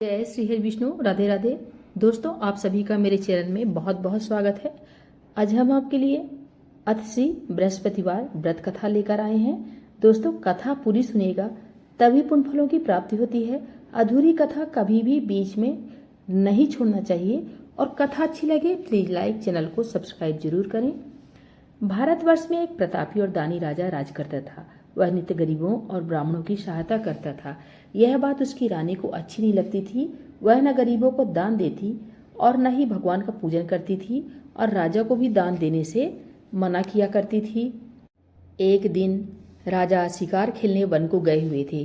जय श्री हरि विष्णु। राधे राधे। दोस्तों, आप सभी का मेरे चैनल में बहुत बहुत स्वागत है। आज हम आपके लिए अतसी बृहस्पतिवार व्रत कथा लेकर आए हैं। दोस्तों, कथा पूरी सुनिएगा तभी पुण्य फलों की प्राप्ति होती है। अधूरी कथा कभी भी बीच में नहीं छोड़ना चाहिए। और कथा अच्छी लगे प्लीज लाइक, चैनल को सब्सक्राइब जरूर करें। भारतवर्ष में एक प्रतापी और दानी राजा राज करता था। वह नित्य गरीबों और ब्राह्मणों की सहायता करता था। यह बात उसकी रानी को अच्छी नहीं लगती थी। वह न गरीबों को दान देती और न ही भगवान का पूजन करती थी और राजा को भी दान देने से मना किया करती थी। एक दिन राजा शिकार खेलने वन को गए हुए थे।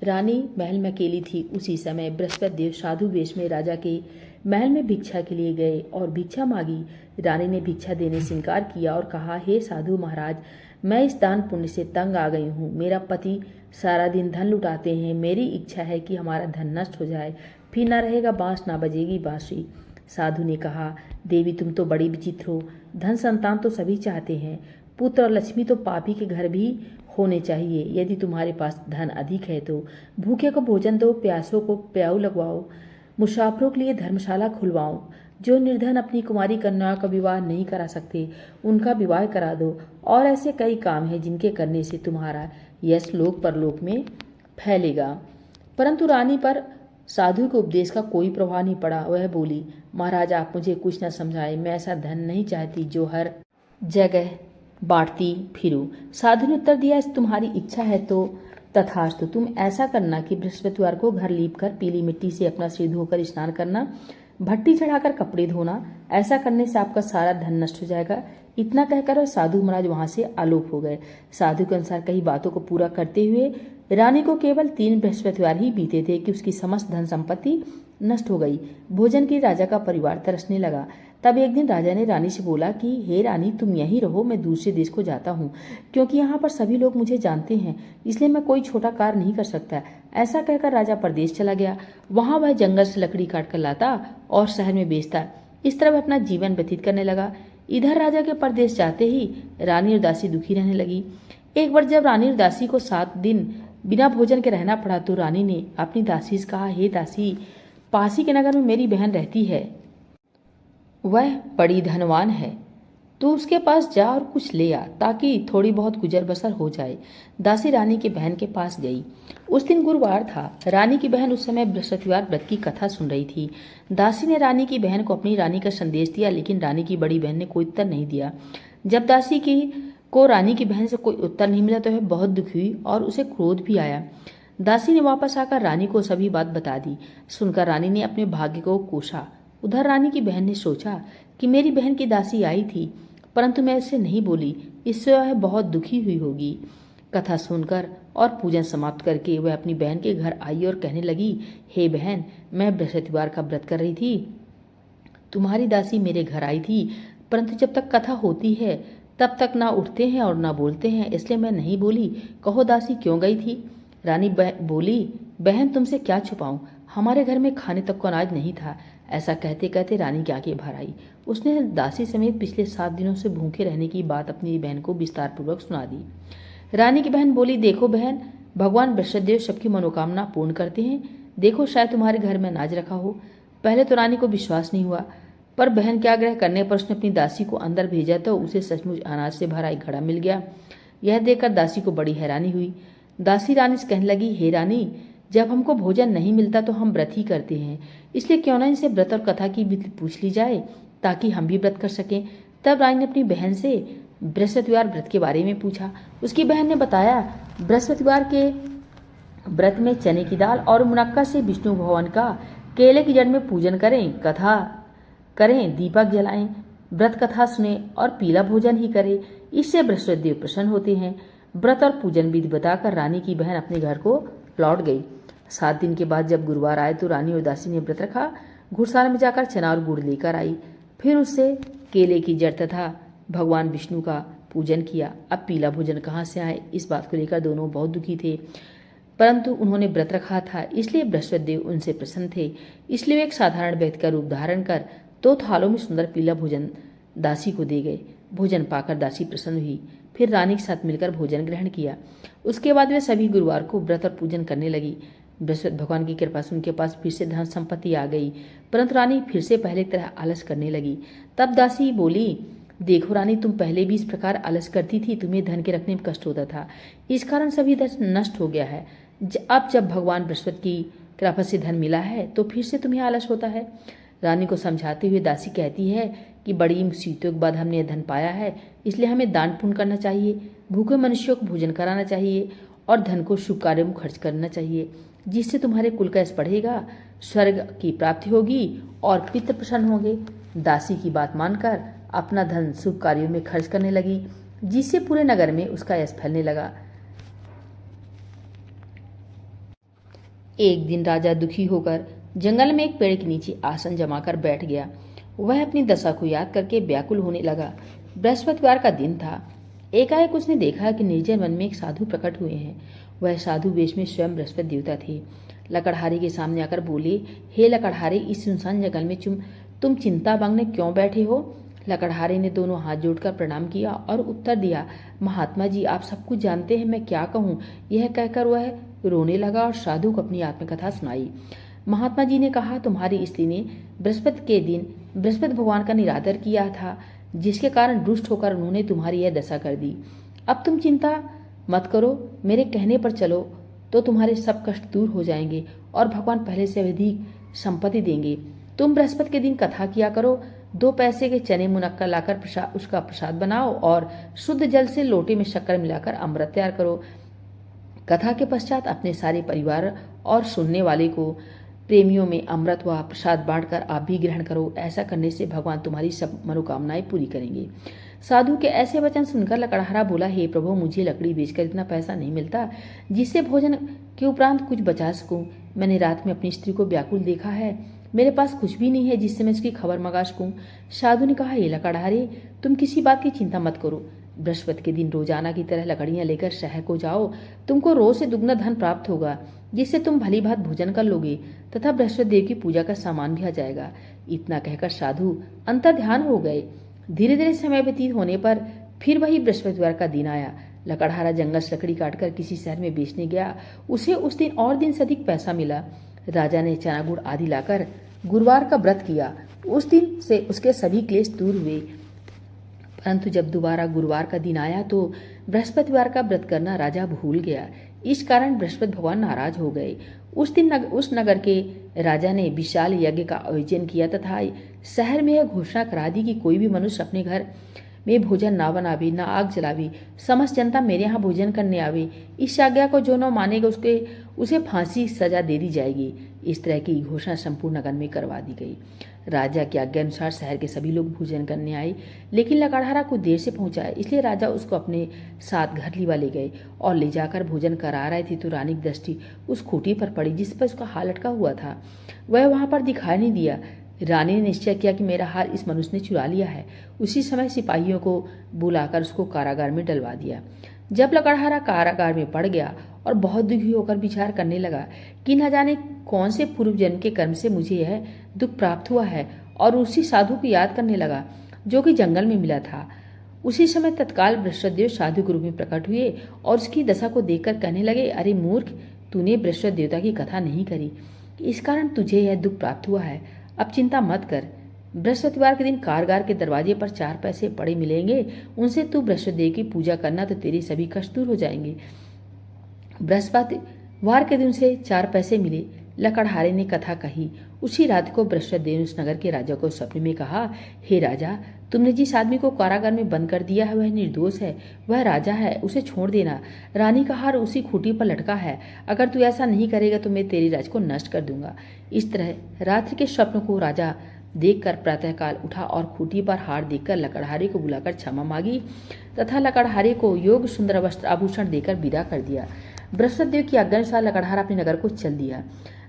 रानी महल में अकेली थी। उसी समय बृहस्पति देव साधु वेश में राजा के महल में भिक्षा के लिए गए और भिक्षा मांगी। रानी ने भिक्षा देने से इनकार किया और कहा, हे साधु महाराज, मैं इस दान पुण्य से तंग आ गई हूँ। मेरा पति सारा दिन धन लुटाते हैं। मेरी इच्छा है कि हमारा धन नष्ट हो जाए, फिर ना रहेगा बांस, ना बजेगी बांसुरी। साधु ने कहा, देवी तुम तो बड़ी विचित्र हो। धन संतान तो सभी चाहते हैं, पुत्र और लक्ष्मी तो पापी के घर भी होने चाहिए। यदि तुम्हारे पास धन अधिक है तो भूखे को भोजन दो, प्यासों को प्याऊ लगवाओ, मुसाफिरों के लिए धर्मशाला खुलवाओ। जो निर्धन अपनी कुमारी कन्या का विवाह नहीं करा सकते उनका विवाह करा दो। और ऐसे कई काम हैं जिनके करने से तुम्हारा यश लोक परलोक में फैलेगा। परंतु रानी पर साधु के उपदेश का कोई प्रभाव नहीं पड़ा। वह बोली, महाराज आप मुझे कुछ न समझाए। मैं ऐसा धन नहीं चाहती जो हर जगह बांटती फिरूं। साधु ने उत्तर दिया, तुम्हारी इच्छा है तो तथास्तु। तुम ऐसा करना कि बृहस्पतिवार को घर लीप कर पीली मिट्टी से अपना सिर धोकर स्नान करना, भट्टी चढ़ाकर कपड़े धोना। ऐसा करने से आपका सारा धन नष्ट हो जाएगा। इतना कहकर साधु महाराज वहां से आलोप हो गए। साधु के अनुसार कई बातों को पूरा करते हुए रानी को केवल 3 बृहस्पतिवार ही बीते थे कि उसकी समस्त धन संपत्ति नष्ट हो गई। भोजन के राजा का परिवार तरसने लगा। तब एक दिन राजा ने रानी से बोला कि हे रानी, तुम यहीं रहो, मैं दूसरे देश को जाता हूँ, क्योंकि यहाँ पर सभी लोग मुझे जानते हैं, इसलिए मैं कोई छोटा कार्य नहीं कर सकता। ऐसा कहकर राजा परदेश चला गया। वहां वह जंगल से लकड़ी काट कर लाता और शहर में बेचता। इस तरह वह अपना जीवन व्यतीत करने लगा। इधर राजा के परदेश जाते ही रानी और दासी दुखी रहने लगी। एक बार जब रानी और दासी को 7 दिन बिना भोजन के रहना पड़ा तो रानी ने अपनी दासी से कहा, हे दासी, पासी के नगर में मेरी बहन रहती है, वह बड़ी धनवान है, तू उसके पास जा और कुछ ले आ ताकि थोड़ी बहुत गुजर बसर हो जाए। दासी रानी की बहन के पास गई। उस दिन गुरुवार था। रानी की बहन उस समय बृहस्पतिवार व्रत की कथा सुन रही थी। दासी ने रानी की बहन को अपनी रानी का संदेश दिया, लेकिन रानी की बड़ी बहन ने कोई उत्तर नहीं दिया। जब दासी को रानी की बहन से कोई उत्तर नहीं मिला तो वह बहुत दुखी हुई और उसे क्रोध भी आया। दासी ने वापस आकर रानी को सभी बात बता दी। सुनकर रानी ने अपने भाग्य को कोसा। उधर रानी की बहन ने सोचा कि मेरी बहन की दासी आई थी, परंतु मैं इससे नहीं बोली, इससे वह बहुत दुखी हुई होगी। कथा सुनकर और पूजन समाप्त करके वह अपनी बहन के घर आई और कहने लगी, हे बहन, मैं बृहस्पतिवार का व्रत कर रही थी। तुम्हारी दासी मेरे घर आई थी, परंतु जब तक कथा होती है तब तक ना उठते हैं और ना बोलते हैं, इसलिए मैं नहीं बोली। कहो दासी क्यों गई थी? रानी बोली, बहन तुमसे क्या छुपाऊं, हमारे घर में खाने तक को अनाज नहीं था। ऐसा कहते कहते रानी की आंखें भर आई। उसने दासी समेत पिछले 7 दिनों से भूखे रहने की बात अपनी बहन को विस्तार पूर्वक सुना दी। रानी की बहन बोली, देखो बहन, भगवान बृहस्पतिदेव सबकी मनोकामना पूर्ण करते हैं। देखो शायद तुम्हारे घर में अनाज रखा हो। पहले तो रानी को विश्वास नहीं हुआ, पर बहन के आग्रह करने पर उसने अपनी दासी को अंदर भेजा तो उसे सचमुच अनाज से भरा एक घड़ा मिल गया। यह देखकर दासी को बड़ी हैरानी हुई। दासी रानी से कहने लगी, हे रानी, जब हमको भोजन नहीं मिलता तो हम व्रत ही करते हैं, इसलिए क्यों ना इनसे व्रत और कथा की विधि पूछ ली जाए ताकि हम भी व्रत कर सकें। तब रानी ने अपनी बहन से बृहस्पतिवार व्रत के बारे में पूछा। उसकी बहन ने बताया, बृहस्पतिवार के व्रत में चने की दाल और मुनक्का से विष्णु भगवान का केले की जड़ में पूजन करें, कथा करें, दीपक जलाएं, व्रत कथा सुने और पीला भोजन ही करें, इससे बृहस्पति देव प्रसन्न होते हैं। व्रत और पूजन विधि बताकर रानी की बहन अपने घर को लौट गई। 7 दिन के बाद जब गुरुवार आए तो रानी और दासी ने व्रत रखा। घुड़साल में जाकर चना और गुड़ लेकर आई। फिर उससे केले की जड़ तथा भगवान विष्णु का पूजन किया। अब पीला भोजन कहाँ से आए, इस बात को लेकर दोनों बहुत दुखी थे, परंतु उन्होंने व्रत रखा था इसलिए बृहस्पति देव उनसे प्रसन्न थे। इसलिए वे एक साधारण व्यक्ति का रूप धारण कर 2 थालों में सुंदर पीला भोजन दासी को दे गए। भोजन पाकर दासी प्रसन्न हुई। फिर रानी के साथ मिलकर भोजन ग्रहण किया। उसके बाद वे सभी गुरुवार को व्रत और पूजन करने लगी। बृहस्पति भगवान की कृपा से उनके पास फिर से धन संपत्ति आ गई, परंतु रानी फिर से पहले की तरह आलस करने लगी। तब दासी बोली, देखो रानी, तुम पहले भी इस प्रकार आलस करती थी, तुम्हें धन के रखने में कष्ट होता था, इस कारण सभी धन नष्ट हो गया है। अब जब भगवान बृहस्पति की कृपा से धन मिला है तो फिर से तुम्हें आलस होता है। रानी को समझाते हुए दासी कहती है कि बड़ी मुसीबतों के बाद हमने यह धन पाया है, इसलिए हमें दान पुण्य करना चाहिए, भूखे मनुष्यों को भोजन कराना चाहिए और धन को शुभ कार्यों में खर्च करना चाहिए, जिससे तुम्हारे कुल का यश बढ़ेगा, स्वर्ग की प्राप्ति होगी और पितृ प्रसन्न होंगे। दासी की बात मानकर अपना धन शुभ कार्यों में खर्च करने लगी, जिससे पूरे नगर में उसका यश फैलने लगा। एक दिन राजा दुखी होकर जंगल में एक पेड़ के नीचे आसन जमाकर बैठ गया। वह अपनी दशा को याद करके व्याकुल होने लगा। बृहस्पतिवार का दिन था। एकाएक उसने देखा कि निर्जन वन में एक साधु प्रकट हुए हैं। वह साधु वेश में स्वयं बृहस्पति देवता थे। लकड़हारे के सामने आकर बोले, हे लकड़हारे, इस सुनसान जंगल में तुम चिंता बांधने क्यों बैठे हो? लकड़हारे ने दोनों हाथ जोड़कर प्रणाम किया और उत्तर दिया, महात्मा जी, आप सब कुछ जानते हैं, मैं क्या कहूँ। यह कहकर वह रोने लगा और साधु को अपनी आत्मकथा सुनाई। महात्मा जी ने कहा, तुम्हारी स्त्री ने बृहस्पति के दिन बृहस्पति भगवान का निरादर किया था, जिसके कारण रुष्ट होकर उन्होंने तुम्हारी यह दशा कर दी। अब तुम चिंता मत करो, मेरे कहने पर चलो तो तुम्हारे सब कष्ट दूर हो जाएंगे और भगवान पहले से अधिक संपत्ति देंगे। तुम बृहस्पति के दिन कथा किया करो, 2 पैसे के चने मुनक्का लाकर उसका प्रसाद बनाओ और शुद्ध जल से लोटे में शक्कर मिलाकर अमृत तैयार करो। कथा के पश्चात अपने सारे परिवार और सुनने वाले को प्रेमियों में अमृत व प्रसाद बांटकर आप भी ग्रहण करो। ऐसा करने से भगवान तुम्हारी सब मनोकामनाएं पूरी करेंगे। साधु के ऐसे वचन सुनकर लकड़हारा बोला, हे प्रभु, मुझे लकड़ी बेचकर इतना पैसा नहीं मिलता जिससे भोजन के उपरांत कुछ बचा सकूं। मैंने रात में अपनी स्त्री को व्याकुल देखा है, मेरे पास कुछ भी नहीं है जिससे मैं उसकी खबर मंगा सकूं। साधु ने कहा, हे लकड़हारे, तुम किसी बात की चिंता मत करो। बृहस्पति के दिन रोजाना की तरह लकड़ियां लेकर शहर को जाओ, तुमको रोज से दुगना धन प्राप्त होगा, जिससे तुम भली भात भोजन कर लोगे तथा बृहस्पति देव की पूजा का सामान भी आ जाएगा। इतना कहकर साधु अंतर ध्यान हो गए। धीरे धीरे समय व्यतीत होने पर फिर वही बृहस्पतिवार का दिन आया। लकड़हारा जंगल से लकड़ी काटकर किसी शहर में बेचने गया। उसे उस दिन और दिन से अधिक पैसा मिला। राजा ने चना गुड़ आदि लाकर गुरुवार का व्रत किया। उस दिन से उसके सभी क्लेश दूर हुए। परंतु जब दोबारा गुरुवार का दिन आया तो बृहस्पतिवार का व्रत करना राजा भूल गया। इस कारण बृहस्पति भगवान नाराज हो गए। उस दिन उस नगर के राजा ने विशाल यज्ञ का आयोजन किया तथा शहर में यह घोषणा करा दी कि कोई भी मनुष्य अपने घर में भोजन ना बनावे, ना आग जलावे, समस्त जनता मेरे यहाँ भोजन करने आवे। इस आज्ञा को जो न मानेगा उसे फांसी सजा दे दी जाएगी। इस तरह की घोषणा संपूर्ण नगर में करवा दी गई। राजा की आज्ञा अनुसार शहर के सभी लोग भोजन करने आए, लेकिन लकड़हारा कुछ देर से पहुंचा, इसलिए राजा उसको अपने साथ घर लिवा ले गए और ले जाकर भोजन करा रहे थे तो रानी की दृष्टि उस खूंटी पर पड़ी जिस पर उसका हार लटका हुआ था। वह वहां पर दिखाई नहीं दिया। रानी ने निश्चय किया कि मेरा हार इस मनुष्य ने चुरा लिया है। उसी समय सिपाहियों को बुलाकर उसको कारागार में डलवा दिया। जब लकड़हारा कारागार में पड़ गया और बहुत दुखी होकर विचार करने लगा कि न जाने कौन से पूर्व जन्म के कर्म से मुझे यह दुख प्राप्त हुआ है, और उसी साधु को याद करने लगा जो कि जंगल में मिला था। उसी समय तत्काल बृहस्पति देव साधु के रूप में प्रकट हुए और उसकी दशा को देखकर कहने लगे, अरे मूर्ख, तूने बृहस्पति देवता की कथा नहीं करी, इस कारण तुझे यह दुख प्राप्त हुआ है। अब चिंता मत कर। बृहस्पतिवार के दिन कारागार के दरवाजे पर 4 पैसे पड़े मिलेंगे, उनसे तू बृहस्पति देव की पूजा करना तो तेरे सभी कष्ट दूर हो जाएंगे। बृहस्पतिवार के दिन उसे 4 पैसे मिले। लकड़हारे ने कथा कही। उसी रात को बृहस्पति देव ने उस नगर के राजा को सपने में कहा, हे राजा, तुमने जिस आदमी को कारागार में बंद कर दिया है वह निर्दोष है, वह राजा है, उसे छोड़ देना। रानी का हार उसी खूंटी पर लटका है, अगर तू ऐसा नहीं करेगा तो मैं तेरे राज को नष्ट कर दूंगा। इस तरह रात्रि के स्वप्न को राजा देखकर प्रातःकाल उठा और खूंटी पर हार देखकर लकड़हारे को बुलाकर क्षमा मांगी तथा लकड़हारे को योग सुंदर वस्त्र आभूषण देकर विदा कर दिया। बृहस्पति देव की आज्ञानुसार लकड़हारा अपने नगर को चल दिया।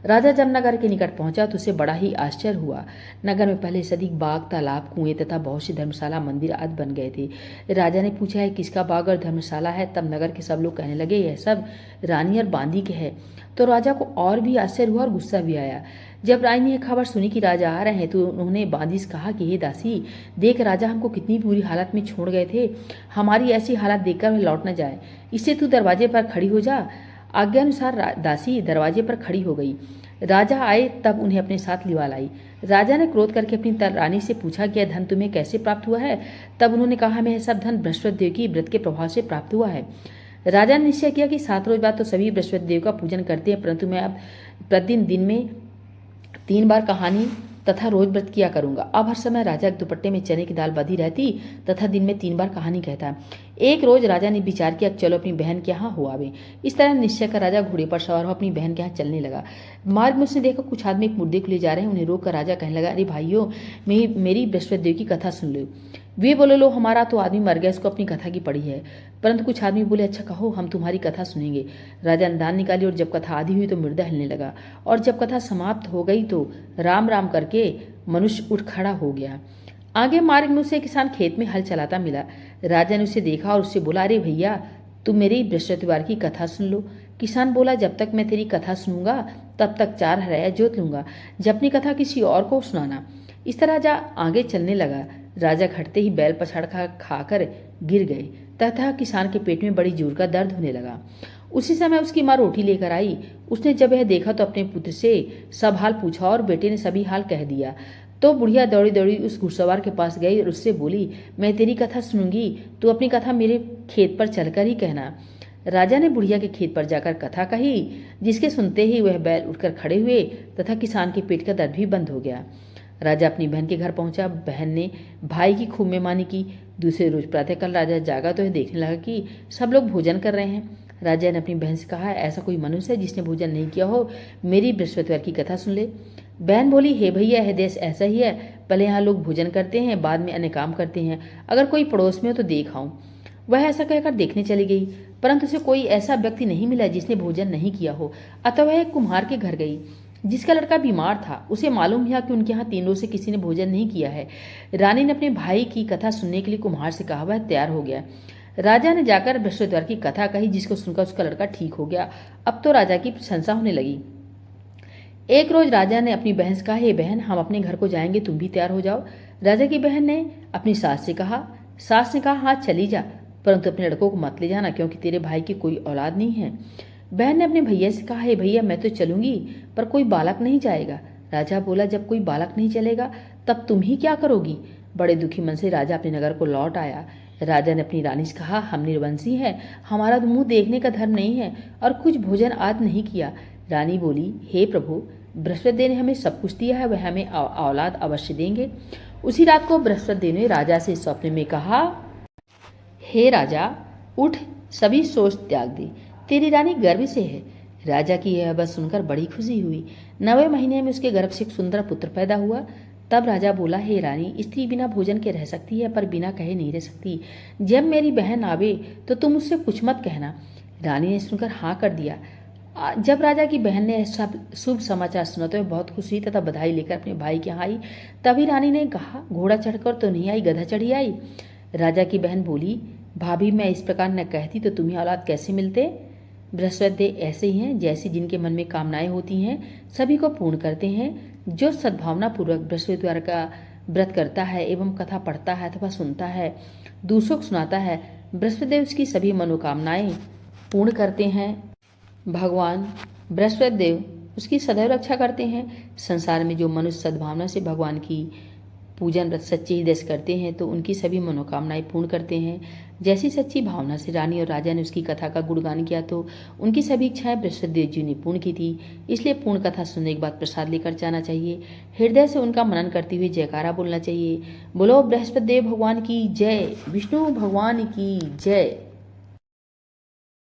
राजा जब नगर के निकट पहुंचा तो उसे बड़ा ही आश्चर्य हुआ। नगर में पहले से अधिक बाग, तालाब, कुएं तथा बहुत सी धर्मशाला, मंदिर आदि बन गए थे। राजा ने पूछा, है किसका बाग और धर्मशाला है? तब नगर के सब लोग कहने लगे, यह सब रानी और बांदी के है। तो राजा को और भी आश्चर्य हुआ और गुस्सा भी आया। जब रानी ने यह खबर सुनी कि राजा आ रहे हैं तो उन्होंने बांदी से कहा कि हे दासी, देख राजा हमको कितनी बुरी हालत में छोड़ गए थे, हमारी ऐसी हालत देखकर वह लौट न जाए, इससे तू दरवाजे पर खड़ी हो जा आज्ञानुसार दासी दरवाजे पर खड़ी हो गई। राजा आए तब उन्हें अपने साथ लिवा लाई। राजा ने क्रोध करके अपनी रानी से पूछा कि यह धन तुम्हें कैसे प्राप्त हुआ है? तब उन्होंने कहा, हमें यह सब धन बृहस्पति देव की व्रत के प्रभाव से प्राप्त हुआ है। राजा ने निश्चय किया कि 7 रोज बाद तो सभी बृहस्पति देव का पूजन करते हैं, परंतु मैं अब प्रतिदिन दिन में 3 बार कहानी तथा रोज व्रत किया करूंगा। अब हर समय राजा के दुपट्टे में चने की दाल बधी रहती तथा दिन में 3 बार कहानी कहता। एक रोज राजा ने विचार किया, चलो अपनी बहन के यहाँ हो आवे। इस तरह निश्चय कर राजा घोड़े पर सवार हो अपनी बहन के यहाँ चलने लगा। मार्ग में उसने देखा कुछ आदमी एक मुर्दे को ले जा रहे हैं। उन्हें रोक कर राजा कहने लगा, अरे भाइयों, मेरी बृहस्पति देव की कथा सुन लो। वे बोले, लो हमारा तो आदमी मर गया, इसको अपनी कथा की पड़ी है। परंतु कुछ आदमी बोले, अच्छा कहो, हम तुम्हारी कथा सुनेंगे। राजा ने दान निकाली और जब कथा आधी हुई तो मृदा हिलने लगा, और जब कथा समाप्त हो गई तो राम राम करके मनुष्य उठ खड़ा हो गया। आगे मार्ग में उसे किसान खेत में हल चलाता मिला। राजा ने उसे देखा और उससे बोला, अरे भैया, तुम मेरी बृहस्पतिवार की कथा सुन लो। किसान बोला, जब तक मैं तेरी कथा सुनूंगा तब तक 4 हराया जोत लूंगा, जब अपनी कथा किसी और को सुनाना। इस तरह राजा आगे चलने लगा। राजा खटते ही बैल पछाड़ खाकर गिर गए तथा किसान के पेट में बड़ी जोर का दर्द होने लगा। उसी समय उसकी माँ रोटी लेकर आई। उसने जब यह देखा तो अपने पुत्र से सब हाल पूछा और बेटे ने सभी हाल कह दिया। तो बुढ़िया दौड़ी दौड़ी उस घुड़सवार के पास गई और उससे बोली, मैं तेरी कथा सुनूंगी, तू अपनी कथा मेरे खेत पर चलकर ही कहना। राजा ने बुढ़िया के खेत पर जाकर कथा कही, जिसके सुनते ही वह बैल उठकर खड़े हुए तथा किसान के पेट का दर्द भी बंद हो गया। राजा अपनी बहन के घर पहुंचा। बहन ने भाई की खूब मेहमानी की। दूसरे रोज प्रातःकाल राजा जागा तो यह देखने लगा कि सब लोग भोजन कर रहे हैं। राजा ने अपनी बहन से कहा, ऐसा कोई मनुष्य है जिसने भोजन नहीं किया हो, मेरी बृहस्पतिवार की कथा सुन ले। बहन बोली, हे भैया, यह देश ऐसा ही है, पहले यहाँ लोग भोजन करते हैं, बाद में अन्य काम करते हैं। अगर कोई पड़ोस में हो तो देख आऊं। वह ऐसा कहकर देखने चली गई, परंतु उसे कोई ऐसा व्यक्ति नहीं मिला जिसने भोजन नहीं किया हो। अतः वह एक कुम्हार के घर गई जिसका लड़का बीमार था। उसे मालूम हुआ कि उनके यहाँ 3 रोज से किसी ने भोजन नहीं किया है। रानी ने अपने भाई की कथा सुनने के लिए कुम्हार से कहा। वह तैयार हो गया। राजा ने जाकर बृहस्पतिवार की कथा कही, जिसको सुनकर उसका लड़का ठीक हो गया। अब तो राजा की प्रशंसा होने लगी। एक रोज राजा ने अपनी बहन से कहा, हे बहन, हम अपने घर को जाएंगे, तुम भी तैयार हो जाओ। राजा की बहन ने अपनी सास से कहा। सास ने कहा, हाँ चली जा, परंतु अपने लड़कों को मत ले जाना, क्योंकि तेरे भाई की कोई औलाद नहीं है। बहन ने अपने भैया से कहा, हे भैया, मैं तो चलूंगी, पर कोई बालक नहीं जाएगा। राजा बोला, जब कोई बालक नहीं चलेगा तब तुम ही क्या करोगी? बड़े दुखी मन से राजा अपने नगर को लौट आया। राजा ने अपनी रानी से कहा, हम निर्वंशी हैं, हमारा मुंह देखने का धर्म नहीं है और कुछ भोजन आज नहीं किया। रानी बोली, हे प्रभु, बृहस्पति देव ने हमें सब कुछ दिया है, वह हमें औलाद अवश्य देंगे। उसी रात को बृहस्पति देव ने राजा से स्वप्न में कहा, हे राजा, उठ, सभी सोच त्याग दे, तेरी रानी गर्भ से है। राजा की यह बात सुनकर बड़ी खुशी हुई। 9वें महीने में उसके गर्भ से एक सुंदर पुत्र पैदा हुआ। तब राजा बोला, हे रानी, स्त्री बिना भोजन के रह सकती है, पर बिना कहे नहीं रह सकती। जब मेरी बहन आवे तो तुम उससे कुछ मत कहना। रानी ने सुनकर हाँ कर दिया। जब राजा की बहन ने सब शुभ समाचार सुना तो वह बहुत खुश हुई तथा बधाई लेकर अपने भाई के यहाँ आई। तभी रानी ने कहा, घोड़ा चढ़कर तो नहीं आई, गधा चढ़ी आई। राजा की बहन बोली, भाभी, मैं इस प्रकार न कहती तो तुम्हें औलाद कैसे मिलते? बृहस्पति देव ऐसे ही हैं, जैसी जिनके मन में कामनाएं होती हैं सभी को पूर्ण करते हैं। जो सद्भावना पूर्वक बृहस्पतिवार का व्रत करता है एवं कथा पढ़ता है अथवा सुनता है, दूसरों को सुनाता है, बृहस्पति देव उसकी सभी मनोकामनाएं पूर्ण करते हैं। भगवान बृहस्पति देव उसकी सदैव रक्षा करते हैं। संसार में जो मनुष्य सद्भावना से भगवान की पूजन व्रत सच्चे हृदय से करते हैं तो उनकी सभी मनोकामनाएं पूर्ण करते हैं। जैसी सच्ची भावना से रानी और राजा ने उसकी कथा का गुणगान किया तो उनकी सभी इच्छाएं बृहस्पति देव जी ने पूर्ण की थी। इसलिए पूर्ण कथा सुनने के बाद प्रसाद लेकर जाना चाहिए। हृदय से उनका मनन करते हुए जयकारा बोलना चाहिए। बोलो बृहस्पति देव भगवान की जय, विष्णु भगवान की जय।